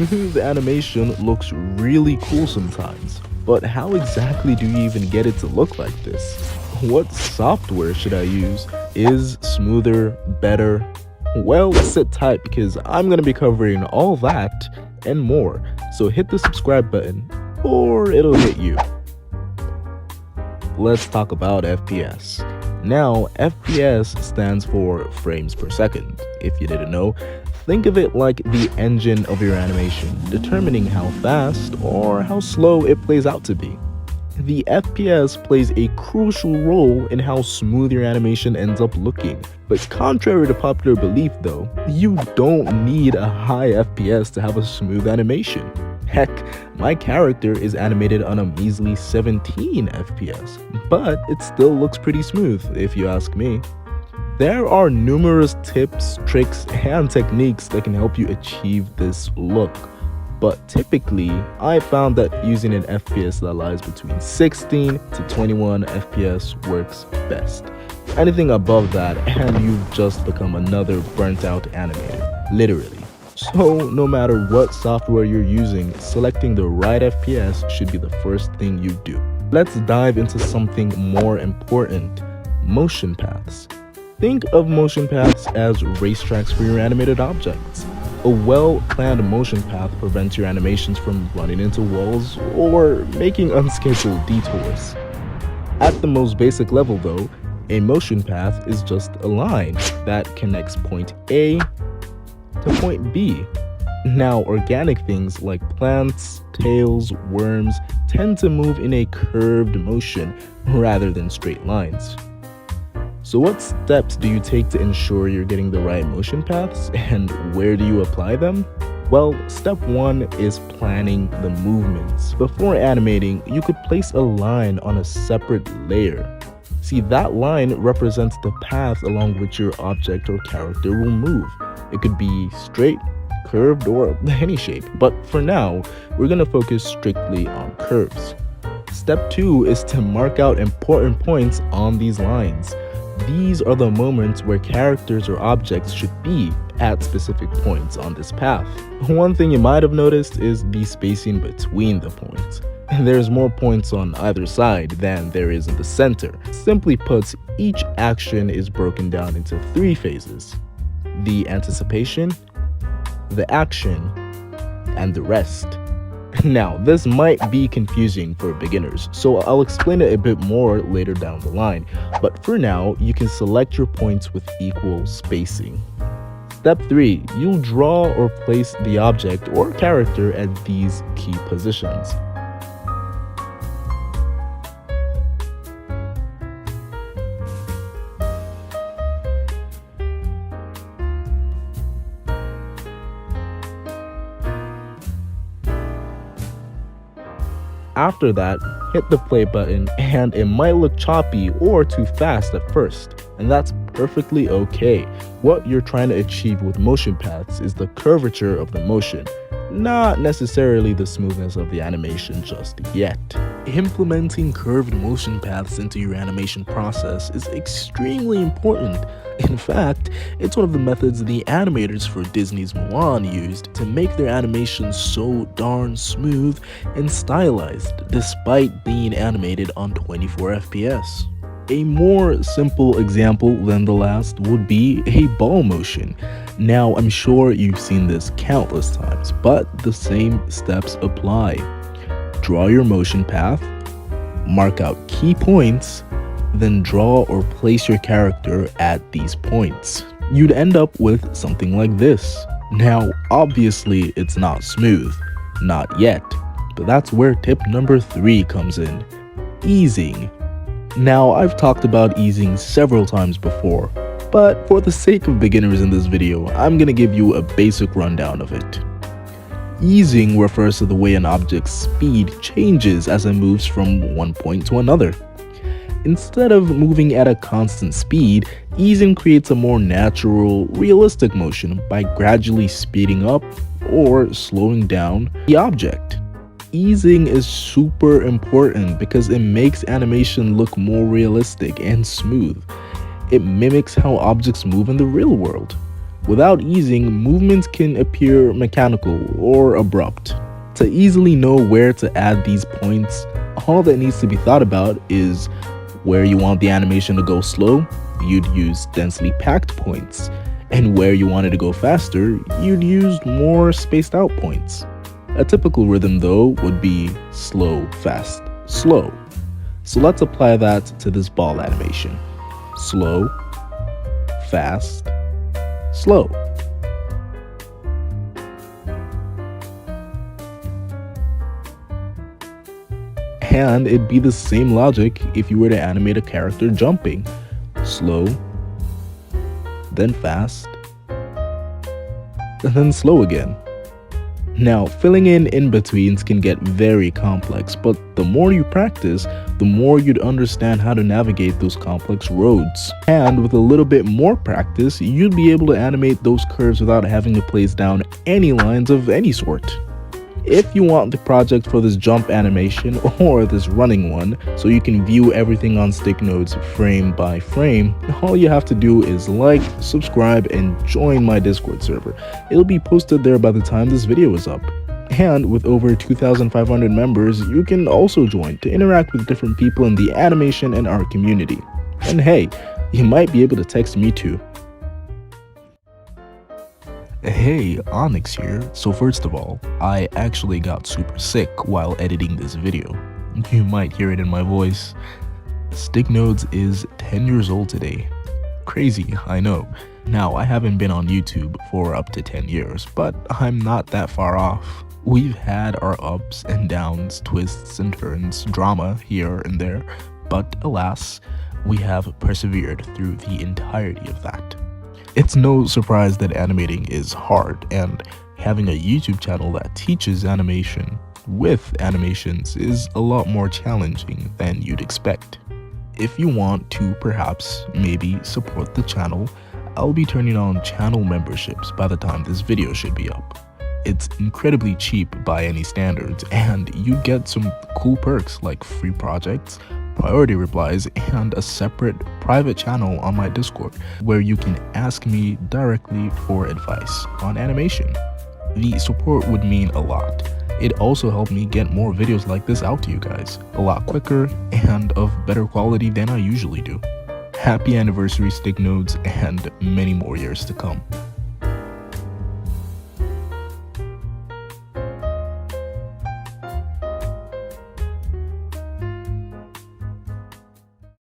Smooth animation looks really cool sometimes, but how exactly do you even get it to look like this? What software should I use? Is smoother better? Well, sit tight because I'm going to be covering all that and more, so hit the subscribe button or it'll hit you. Let's talk about FPS. Now, FPS stands for frames per second. If you didn't know, think of it like the engine of your animation, determining how fast or how slow it plays out to be. The FPS plays a crucial role in how smooth your animation ends up looking. But contrary to popular belief though, you don't need a high FPS to have a smooth animation. Heck, my character is animated on a measly 17 FPS, but it still looks pretty smooth if you ask me. There are numerous tips, tricks, and techniques that can help you achieve this look, but typically, I found that using an FPS that lies between 16 to 21 FPS works best. Anything above that and you've just become another burnt out animator, literally. So no matter what software you're using, selecting the right FPS should be the first thing you do. Let's dive into something more important, motion paths. Think of motion paths as racetracks for your animated objects. A well-planned motion path prevents your animations from running into walls or making unscheduled detours. At the most basic level though, a motion path is just a line that connects point A to point B. Now, organic things like plants, tails, worms tend to move in a curved motion rather than straight lines. So what steps do you take to ensure you're getting the right motion paths, and where do you apply them? Well, step 1 is planning the movements. Before animating, you could place a line on a separate layer. See, that line represents the path along which your object or character will move. It could be straight, curved, or any shape, but for now, we're going to focus strictly on curves. Step 2 is to mark out important points on these lines. These are the moments where characters or objects should be at specific points on this path. One thing you might have noticed is the spacing between the points. There's more points on either side than there is in the center. Simply put, each action is broken down into 3 phases: the anticipation, the action, and the rest. Now, this might be confusing for beginners, so I'll explain it a bit more later down the line, but for now, you can select your points with equal spacing. Step 3, you'll draw or place the object or character at these key positions. After that, hit the play button, and it might look choppy or too fast at first, and that's perfectly okay. What you're trying to achieve with motion paths is the curvature of the motion, not necessarily the smoothness of the animation just yet. Implementing curved motion paths into your animation process is extremely important. In fact, it's one of the methods the animators for Disney's Mulan used to make their animations so darn smooth and stylized, despite being animated on 24 FPS. A more simple example than the last would be a ball motion. Now, I'm sure you've seen this countless times, but the same steps apply. Draw your motion path, mark out key points, then draw or place your character at these points. You'd end up with something like this. Now, obviously, it's not smooth, not yet, but that's where tip number 3 comes in: easing. Now, I've talked about easing several times before, but for the sake of beginners in this video, I'm gonna give you a basic rundown of it. Easing refers to the way an object's speed changes as it moves from one point to another. Instead of moving at a constant speed, easing creates a more natural, realistic motion by gradually speeding up or slowing down the object. Easing is super important because it makes animation look more realistic and smooth. It mimics how objects move in the real world. Without easing, movements can appear mechanical or abrupt. To easily know where to add these points, all that needs to be thought about is where you want the animation to go slow, you'd use densely packed points, and where you want it to go faster, you'd use more spaced out points. A typical rhythm though would be slow, fast, slow. So let's apply that to this ball animation. Slow, fast, slow. And it'd be the same logic if you were to animate a character jumping. Slow, then fast, and then slow again. Now, filling in in-betweens can get very complex, but the more you practice, the more you'd understand how to navigate those complex roads. And with a little bit more practice, you'd be able to animate those curves without having to place down any lines of any sort. If you want the project for this jump animation or this running one, so you can view everything on StickNodes frame by frame, all you have to do is like, subscribe, and join my Discord server. It'll be posted there by the time this video is up. And with over 2,500 members, you can also join to interact with different people in the animation and art community. And hey, you might be able to text me too. Hey, Onyx here. So first of all, I actually got super sick while editing this video. You might hear it in my voice. StickNodes is 10 years old today. Crazy, I know. Now, I haven't been on YouTube for up to 10 years, but I'm not that far off. We've had our ups and downs, twists and turns, drama here and there, but alas, we have persevered through the entirety of that. It's no surprise that animating is hard, and having a YouTube channel that teaches animation with animations is a lot more challenging than you'd expect. If you want to perhaps maybe support the channel, I'll be turning on channel memberships by the time this video should be up. It's incredibly cheap by any standards, and you get some cool perks like free projects, priority replies, and a separate private channel on my Discord where you can ask me directly for advice on animation. The support would mean a lot. It also helped me get more videos like this out to you guys a lot quicker and of better quality than I usually do. Happy anniversary, StickNodes, and many more years to come.